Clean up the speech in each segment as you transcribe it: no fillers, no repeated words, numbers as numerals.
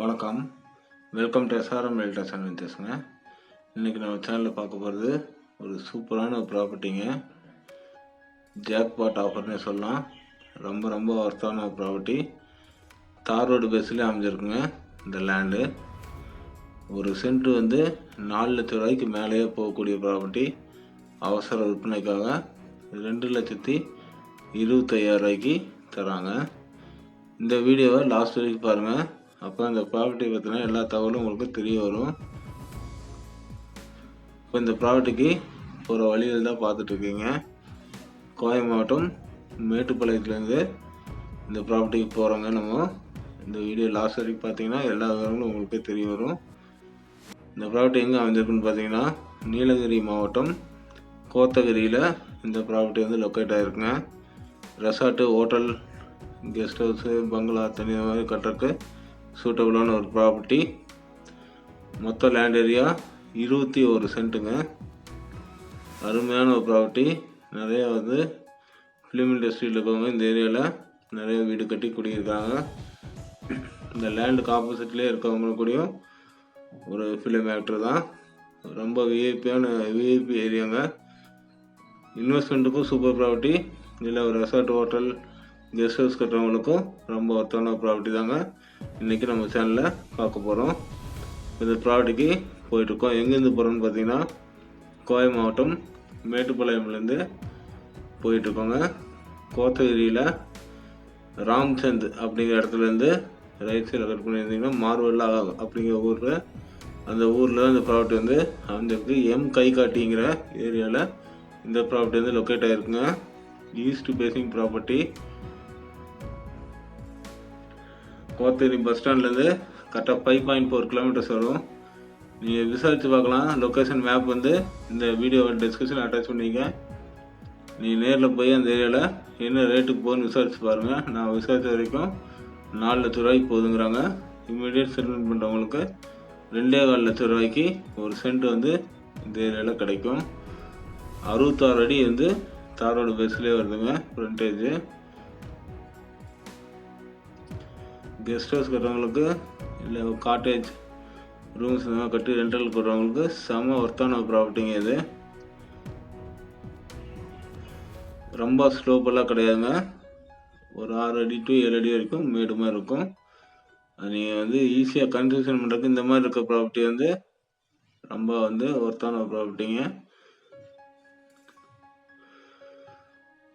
வணக்கம். Welcome to SRM realtors and வின்டர்ஸுங்க. இன்றைக்கி நம்ம சேனலில் பார்க்க போகிறது ஒரு சூப்பரான ஒரு ப்ராப்பர்ட்டிங்க. ஜாக்பாட் ஆஃபர்னே சொல்லலாம். ரொம்ப ஒர்த்தான ஒரு ப்ராப்பர்ட்டி. தார் ரோடு பேஸ்லேயே அமைஞ்சிருக்குங்க இந்த லேண்டு. ஒரு சென்ட் வந்து 4 லட்ச ரூபாய்க்கு மேலேயே போகக்கூடிய ப்ராப்பர்ட்டி. அவசர விற்பனைக்காக 2,25,000 ரூபாய்க்கு தராங்க. இந்த வீடியோவை லாஸ்ட் வரைக்கும் பாருங்கள். அப்போ இந்த ப்ராப்பர்ட்டி பற்றின எல்லா தகவலும் உங்களுக்கு தெரிய வரும். இப்போ இந்த ப்ராப்பர்ட்டிக்கு போகிற வழியில் தான் பார்த்துட்ருக்கீங்க. கோவை மாவட்டம் மேட்டுப்பாளையத்துலேருந்து இந்த ப்ராப்பர்ட்டிக்கு போகிறோங்க. நம்ம இந்த வீடியோ லாஸ்ட் வரைக்கும் பார்த்தீங்கன்னா எல்லா விவரங்களும் உங்களுக்கு தெரிய வரும். இந்த ப்ராப்பர்ட்டி எங்கே அமைஞ்சிருக்குன்னு பார்த்தீங்கன்னா நீலகிரி மாவட்டம் கோத்தகிரியில் இந்த ப்ராப்பர்ட்டி வந்து லொக்கேட் ஆகிருக்குங்க. ரெசார்ட்டு, ஹோட்டல், கெஸ்ட் ஹவுஸு, பங்களா தனி மாதிரி கட்டுறதுக்கு சூட்டபுளான ஒரு ப்ராப்பர்ட்டி. மொத்த லேண்ட் ஏரியா 21 சென்ட்டுங்க. அருமையான ஒரு ப்ராப்பர்ட்டி. நிறையா வந்து ஃபிலிம் இண்டஸ்ட்ரியில் இருக்கவங்க இந்த ஏரியாவில் நிறைய வீடு கட்டி குடியிருக்காங்க. இந்த லேண்டுக்கு ஆப்போசிட்லேயே இருக்கவங்க கூடயும் ஒரு ஃபிலிம் ஆக்டர் தான். ரொம்ப விஐபி ஏரியாங்க. இன்வெஸ்ட்மெண்ட்டுக்கும் சூப்பர் ப்ராப்பர்ட்டி. இதில் ஒரு ரெசார்ட், ஹோட்டல், கெஸ்ட் ஹவுஸ் கட்டுறவங்களுக்கும் ரொம்ப ஒர்த்தான ப்ராப்பர்ட்டி தாங்க இன்றைக்கி நம்ம சேனலில் பார்க்க போகிறோம். இந்த ப்ராப்பர்ட்டிக்கு போயிட்டுருக்கோம். எங்கேருந்து போகிறோன்னு பார்த்தீங்கன்னா கோவை மாவட்டம் மேட்டுப்பாளையம்லேருந்து போயிட்டுருக்கோங்க. கோத்தகிரியில் ராம்சந்த் அப்படிங்கிற இடத்துலேருந்து ரைட் சைடில் கட் பண்ணியிருந்தீங்கன்னா மார்வெல்லா அப்படிங்கிற ஊரில், அந்த ஊரில் தான் இந்த ப்ராப்பர்ட்டி வந்து அமைஞ்சிருக்கு. கைகாட்டிங்கிற ஏரியாவில் இந்த ப்ராப்பர்ட்டி வந்து லொக்கேட் ஆகிருக்குங்க. East facing property. Kotagiri bus ஸ்டாண்ட்லேருந்து கரெக்டாக 5.4 கிலோமீட்டர்ஸ் வரும். நீங்கள் விசாரித்து பார்க்கலாம். லொக்கேஷன் மேப் வந்து இந்த வீடியோ டிஸ்கிரிப்ஷனில் அட்டாச் பண்ணிக்க. நீங்கள் நேரில் போய் அந்த ஏரியாவில் என்ன ரேட்டுக்கு போகுதுன்னு விசாரித்து பாருங்கள். நான் விசாரித்த வரைக்கும் 4 லட்ச ரூபாய்க்கு போகுதுங்கிறாங்க. இமீடியட் செட்டில்மெண்ட் பண்ணுறவங்களுக்கு 2.25 லட்ச ரூபாய்க்கு ஒரு சென்ட் வந்து இந்த ஏரியாவில் கிடைக்கும். 66 அடி வந்து தார் ரோடு பேஸ்லேயே வருதுங்க ஃப்ரண்டேஜ். கெஸ்ட் ஹவுஸ் கட்டுறவங்களுக்கு இல்லை காட்டேஜ் ரூம்ஸ் கட்டி ரெண்டல் போடுறவங்களுக்கு செம ஒர்த்தான ஒரு ப்ராப்பர்ட்டிங்க. இது ரொம்ப ஸ்லோப்பெல்லாம் கிடையாதுங்க. ஒரு 6 அடி டு 7 அடி வரைக்கும் மேடு மாதிரி இருக்கும். அது நீங்கள் வந்து ஈஸியாக கன்ஸ்ட்ரக்ஷன் பண்ணுறதுக்கு இந்த மாதிரி இருக்க ப்ராப்பர்ட்டி வந்து ரொம்ப வந்து ஒர்த்தான ஒரு ப்ராப்பர்ட்டிங்க.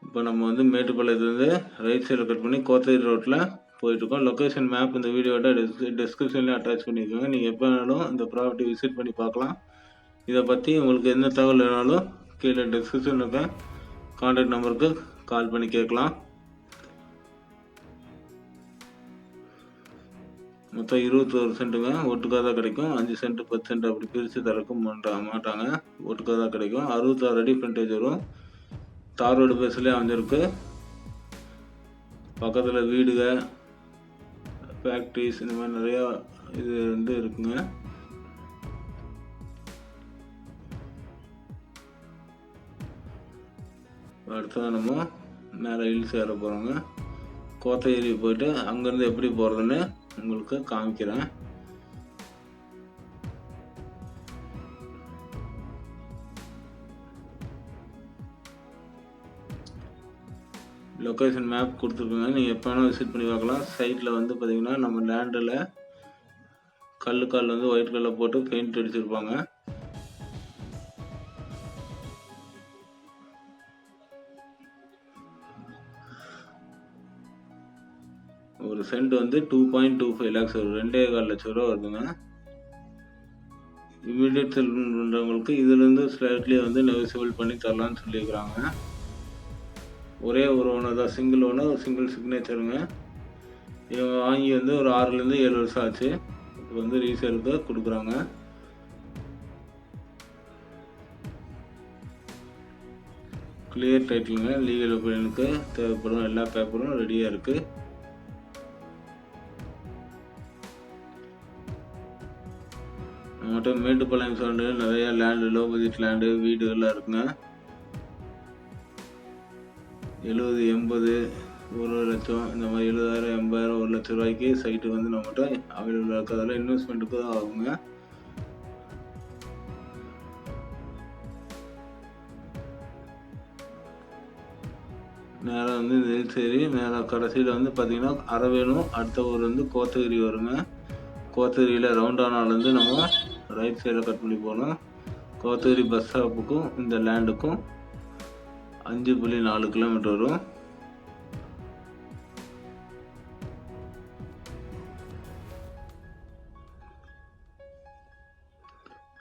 இப்போ நம்ம வந்து மேட்டுப்பாளையத்துலேருந்து ரைட் சைடில் கட் பண்ணி கோத்தகிரி ரோட்டில் போயிட்டுருக்கோம். லொக்கேஷன் மேப் இந்த வீடியோட டிஸ்கிரிப்ஷன்லேயும் அட்டாச் பண்ணியிருக்காங்க. நீங்கள் எப்போ வேணாலும் இந்த ப்ராப்பர்ட்டி விசிட் பண்ணி பார்க்கலாம். இதை பற்றி உங்களுக்கு என்ன தகவல் வேணாலும் கீழே டிஸ்கிரிப்ஷனில் இருக்க கான்டாக்ட் நம்பருக்கு கால் பண்ணி கேட்கலாம். மொத்தம் 21 சென்ட்டுங்க. ஒட்டுக்காக தான் கிடைக்கும். 5 சென்ட் 10 சென்ட் அப்படி பிரித்து தரக்கும் மாட்டாங்க. ஒட்டுக்காக தான் கிடைக்கும். 66 அடி ஃப்ரண்டேஜ் வரும். தார் ரோடு பேஸ்லேயே அமைஞ்சிருக்கு. பக்கத்தில் வீடுக, ஃபேக்ட்ரிஸ், இந்த மாதிரி நிறையா இது வந்து இருக்குங்க. அடுத்ததான் நம்ம மேலே ஹில்ஸ் ஏற போகிறோங்க. கோத்தகிரி போயிட்டு அங்கேருந்து எப்படி போகிறதுன்னு உங்களுக்கு காமிக்கிறேன். லொக்கேஷன் மேப் கொடுத்துருக்குங்க. நீங்கள் எப்போ வேணால் விசிட் பண்ணி பார்க்கலாம். சைட்டில் வந்து பார்த்திங்கன்னா நம்ம லேண்டில் கல் வந்து ஒயிட் கல்லில் போட்டு பெயிண்ட் அடிச்சிருப்பாங்க. ஒரு சென்ட் வந்து 2.25 lakhs வரும். 2.25 லட்ச ரூபா வருதுங்க. இமீடியட் செல்மெண்ட் பண்ணுறவங்களுக்கு இதுலேருந்து ஸ்லைட்லி வந்து நெகோசியபிள் பண்ணி தரலான்னு சொல்லியிருக்கிறாங்க. ஒரே ஒரு ஓனர் தான், சிங்கிள் ஓனர், ஒரு சிங்கிள் சிக்னேச்சருங்க. இவங்க வாங்கி வந்து ஒரு 6லேருந்து 7 வருஷம் ஆச்சு. இப்போ வந்து ரீசேலுக்கு கொடுக்குறாங்க. கிளியர் டைட்டிலுங்க. லீகல் ஒப்பீனியனுக்கு தேவைப்படும் எல்லா பேப்பரும் ரெடியாக இருக்குது. நம்மகிட்ட மேட்டுப்பாளையம் சவுண்டு நிறையா லேண்டு, லோ பட்ஜெட் லேண்டு, வீடுகள்லாம் இருக்குங்க. 70, 80, 1 லட்சம் இந்த மாதிரி 70,000 80,000 1 லட்ச ரூபாய்க்கு சைட்டு வந்து நம்மகிட்ட அவைலபிளாக இருக்கிறதால இன்வெஸ்ட்மெண்ட்டுக்கு தான் ஆகுங்க. நேராக வந்து இந்த ஹில்ஸ் ஏறி நேராக கடைசியில் வந்து பார்த்தீங்கன்னா அரவேணும், அடுத்த ஊர் வந்து கோத்தகிரி வருங்க. கோத்தகிரியில் ரவுண்டானாலேருந்து நம்ம ரைட் சைடில் கட் பண்ணி போகணும். கோத்தகிரி பஸ் ஸ்டாப்புக்கும் இந்த லேண்டுக்கும் 5.4 கிலோமீட்டர் வரும்.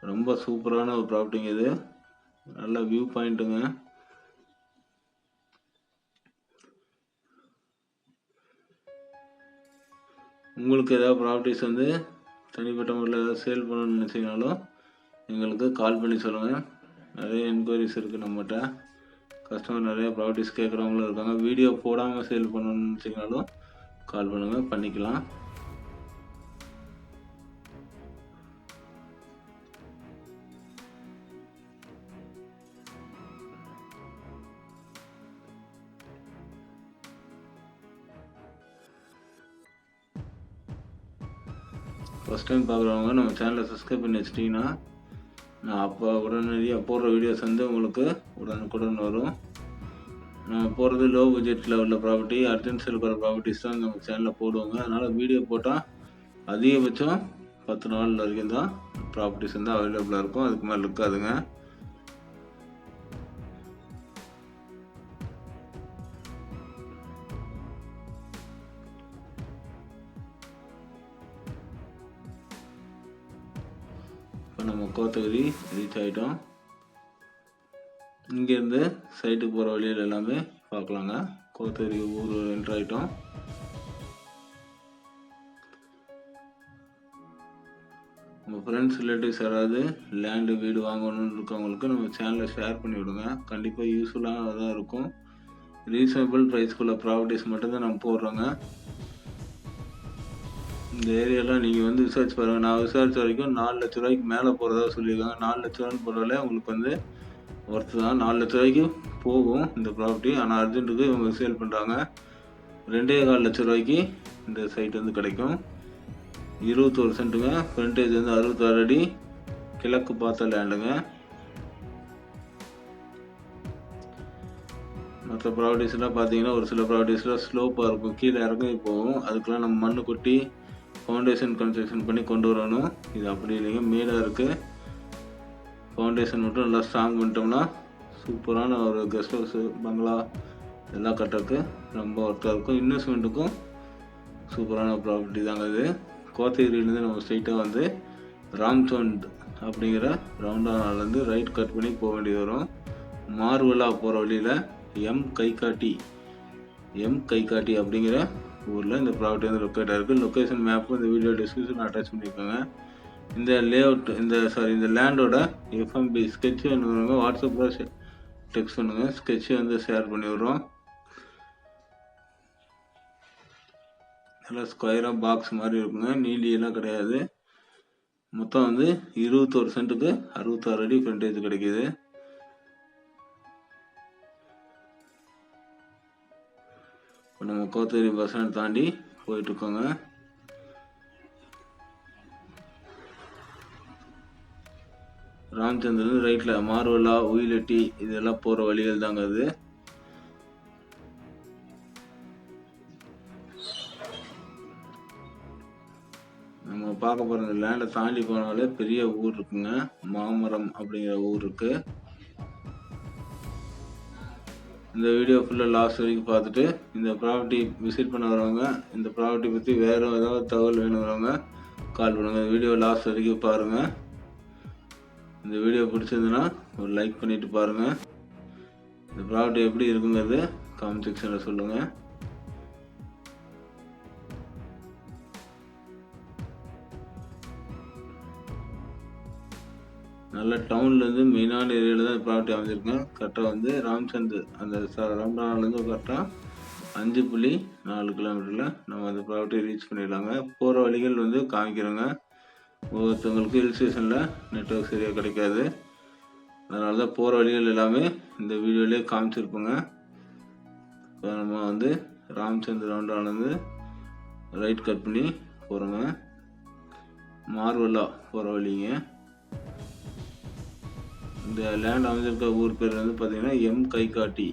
ரொம்ப சூப்பரான ஒரு ப்ராப்பர்ட்டிங்க இது. நல்ல வியூ பாயிண்ட்டுங்க. உங்களுக்கு ஏதாவது ப்ராப்பர்ட்டிஸ் வந்து தனிப்பட்ட முறையில் ஏதாவது சேல் பண்ணணும்னு நினச்சிங்கனாலும் எங்களுக்கு கால் பண்ணி சொல்லுங்கள். நிறைய என்கொயரிஸ் இருக்குது நம்மகிட்ட. கஸ்டமர் நிறைய ப்ராப்பர்ட்டிஸ் கேட்குறவங்களும் இருக்காங்க. வீடியோ போடாமல் சேல் பண்ணணும்னு நினச்சிங்கனாலும் கால் பண்ணுங்கள், பண்ணிக்கலாம். ஃபஸ்ட் டைம் பார்க்குறவங்க நம்ம சேனலை சப்ஸ்கிரைப் பண்ணி வச்சிட்டிங்கன்னா நான் அப்போ உடனடியாக போடுற வீடியோஸ் வந்து உங்களுக்கு உடனுக்குடன் வரும். நம்ம போடுறது லோ பட்ஜெட்டில் உள்ள ப்ராப்பர்ட்டி, அர்ஜென்ட் சேல் பண்ணுற ப்ராப்பர்ட்டிஸ் தான் நம்ம சேனலில் போடுவோங்க. அதனால் வீடியோ போட்டால் அதிகபட்சம் 10 நாள் வரைக்கும் தான் ப்ராப்பர்ட்டிஸ் வந்து அவைலபிளாக இருக்கும். அதுக்கு மேலே இருக்காதுங்க. இப்போ நம்ம கோத்தகிரி ரீச் ஆகிட்டோம். இங்கேருந்து சைட்டுக்கு போகிற வழியில் எல்லாமே பார்க்கலாங்க. கோத்தகிரி ஊர் என்ட்ரு ஆகிட்டோம். உங்கள் ஃப்ரெண்ட்ஸ் ரிலேட்டிவ்ஸ் யாராவது லேண்டு வீடு வாங்கணும்னு இருக்கவங்களுக்கு நம்ம சேனலை ஷேர் பண்ணி விடுங்க. கண்டிப்பாக யூஸ்ஃபுல்லாக தான் இருக்கும். ரீசனபிள் ப்ரைஸ்க்குள்ள ப்ராப்பர்ட்டிஸ் மட்டும்தான் நம்ம போடுறோங்க. இந்த ஏரியாலாம் நீங்கள் வந்து விசாரிச்சு பாருங்கள். நான் விசாரிச்ச வரைக்கும் 4 லட்ச ரூபாய்க்கு மேலே போகிறதா சொல்லியிருக்காங்க. 4 லட்ச ரூபான்னு போடுறதால உங்களுக்கு வந்து ஒர்த்து தான். 4 லட்ச ரூபாய்க்கு போகும் இந்த ப்ராப்பர்ட்டி. ஆனால் அர்ஜென்ட்டுக்கு இவங்க சேல் பண்ணுறாங்க. 2.25 லட்ச ரூபாய்க்கு இந்த சைட் வந்து கிடைக்கும். 21 சென்ட்டுங்க. ஃப்ரண்டேஜ் வந்து 66 அடி. கிழக்கு பார்த்த லேண்டுங்க. மற்ற ப்ராப்பர்ட்டிஸ்லாம் பார்த்தீங்கன்னா ஒரு சில ப்ராப்பர்ட்டிஸ்லாம் ஸ்லோப்பாக இருக்கும், கீழே இறங்கி போகும். அதுக்கெலாம் நம்ம மண் கொட்டி ஃபவுண்டேஷன் கன்ஸ்ட்ரக்ஷன் பண்ணி கொண்டு வரணும். இது அப்படி இல்லைங்க, மேடாக இருக்குது. ஃபவுண்டேஷன் மட்டும் நல்லா ஸ்ட்ராங் பண்ணிட்டோம்னா சூப்பரான ஒரு கெஸ்ட் ஹவுஸ், பங்களா எல்லாம் கட்டுறதுக்கு ரொம்ப ஒர்த்தாக இருக்கும். இன்வெஸ்ட்மெண்ட்டுக்கும் சூப்பரான ப்ராப்பர்ட்டி தாங்க இது. கோத்தகிரியிலேருந்து நம்ம ஸ்ட்ரைட்டாக வந்து ராம்சந்த் அப்படிங்கிற ரவுண்டானாலேருந்து ரைட் கட் பண்ணி போக வேண்டியது வரும். மார்வலா போகிற வழியில் எம் கைகாட்டி அப்படிங்கிற ஊரில் இந்த ப்ராப்பர்ட்டி வந்து லொக்கேட் ஆகிருக்கு. லொக்கேஷன் மேப்பும் இந்த வீடியோ டிஸ்கிரிப்ஷன் அட்டாச் பண்ணியிருக்காங்க. இந்த லேஅவுட் இந்த லேண்டோட எஃப்எம்பி ஸ்கெட்ச் வேணுங்க, வாட்ஸ்அப்பில் டெக்ஸ்ட் பண்ணுங்கள். ஸ்கெட்சை வந்து ஷேர் பண்ணி விட்றோம். நல்லா ஸ்கொயராக பாக்ஸ் மாதிரி இருக்குங்க, நீலியெல்லாம் கிடையாது. மொத்தம் வந்து 21 சென்ட்டுக்கு 66 அடி ஃப்ரண்டேஜ் கிடைக்கிது. இப்போ நம்ம கோத்தகிரி பஸ் ஸ்டாண்ட் தாண்டி போயிட்டுருக்கோங்க. ராம்சந்திரன் ரைட்டில் மார்வலா, உயிலட்டி இதெல்லாம் போகிற வழிகள் தாங்க அது. நம்ம பார்க்க போகிற இந்த லேண்டை தாண்டி போனாலே பெரிய ஊர் இருக்குங்க, மாமரம் அப்படிங்கிற ஊர் இருக்குது. இந்த வீடியோ ஃபுல்லாக லாஸ்ட் வரைக்கும் பார்த்துட்டு இந்த ப்ராப்பர்ட்டி விசிட் பண்ண வரவங்க, இந்த ப்ராப்பர்ட்டி பற்றி வேறு ஏதாவது தகவல் வேணுங்கிறவங்க கால் பண்ணுங்கள். இந்த வீடியோ லாஸ்ட் வரைக்கும் பாருங்கள். இந்த வீடியோ பிடிச்சிருந்துன்னா ஒரு லைக் பண்ணிவிட்டு பாருங்கள். இந்த ப்ராப்பர்ட்டி எப்படி இருக்குங்கிறது கமெண்ட் செக்ஷனில் சொல்லுங்கள். நல்ல டவுன்லேருந்து மெயினான ஏரியாவில் தான் ப்ராப்பர்ட்டி அமைஞ்சிருக்கேன். கரெக்டாக வந்து ராம்சந்த் அந்த ராம்டானாலேருந்து கரெக்டாக 5.4 கிலோமீட்டரில் நம்ம அந்த ப்ராப்பர்ட்டியை ரீச் பண்ணிடலாங்க. போகிற வழிகள் வந்து காமிக்கிறோங்க. ஒவ்வொருத்தவங்களுக்கு ஹில் ஸ்டேஷனில் நெட்வொர்க் சரியாக கிடைக்காது, அதனால தான் போகிற வழிகள் எல்லாமே இந்த வீடியோலேயே காமிச்சிருப்போங்க. இப்போ நம்ம வந்து ராமச்சந்திர ரவுண்டானது ரைட் கட் பண்ணி போகிறோங்க. மார்வலா போகிற வழிங்க. இந்த லேண்ட் அமைஞ்சிருக்க ஊர் பேர் வந்து பார்த்தீங்கன்னா எம் கைகாட்டி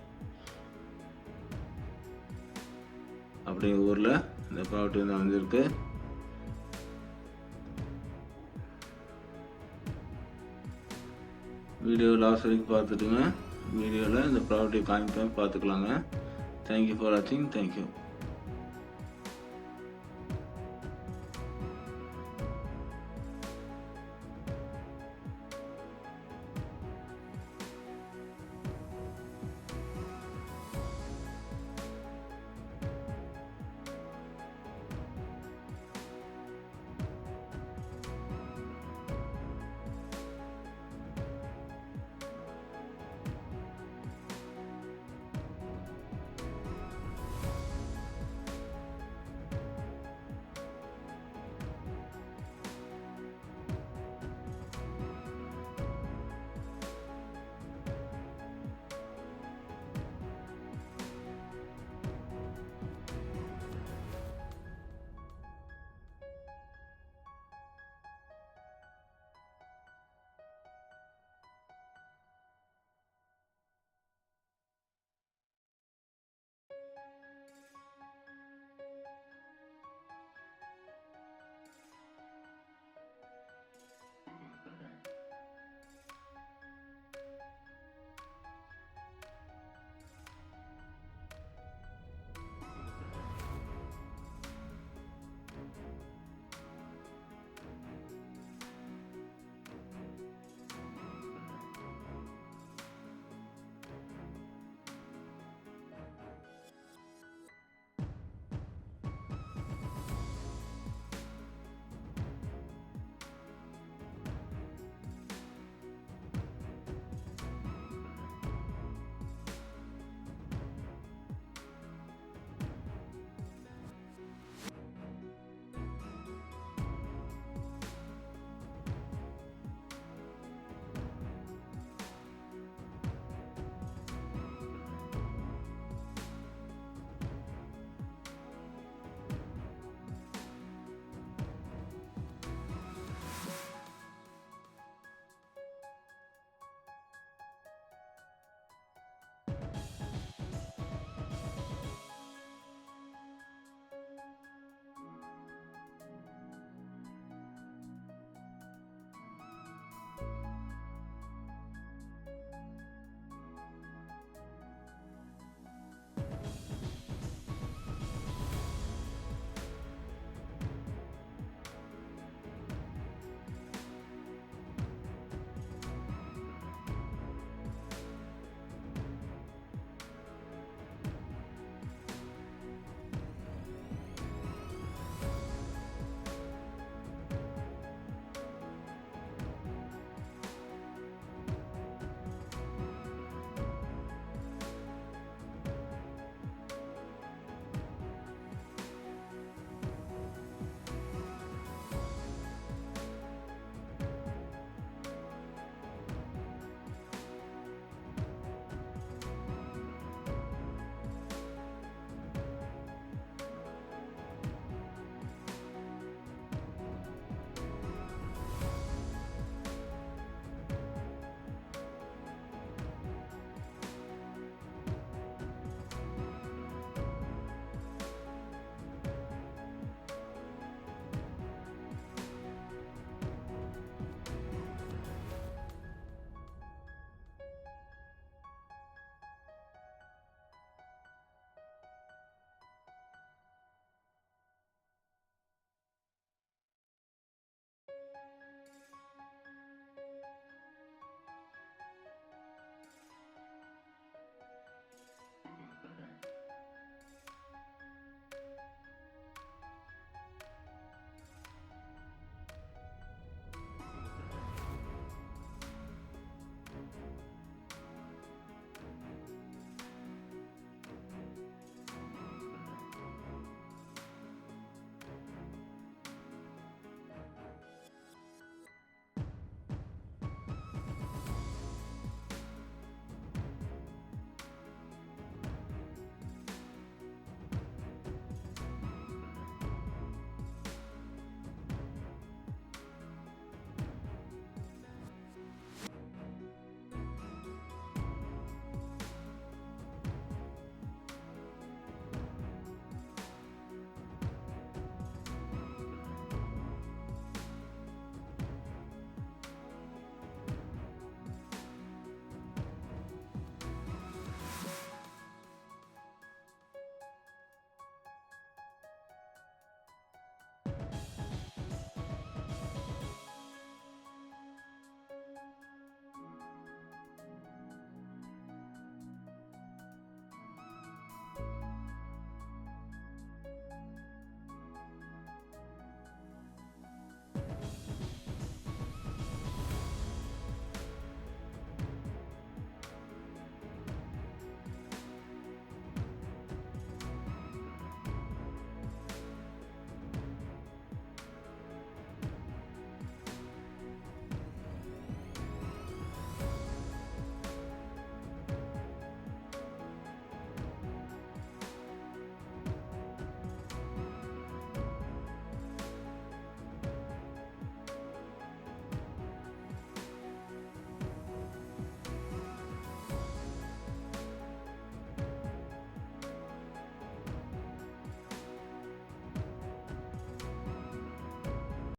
அப்படிங்கிற ஊரில் இந்த ப்ராப்பர்ட்டி வந்து அமைஞ்சிருக்கு. வீடியோ லாஸ்ட் வரைக்கும் பார்த்துட்டுங்க. வீடியோவில் இந்த ப்ராப்பர்ட்டி காமிப்பேன், பார்த்துக்கலாங்க. தேங்க்யூ ஃபார் வாட்சிங். தேங்க்யூ.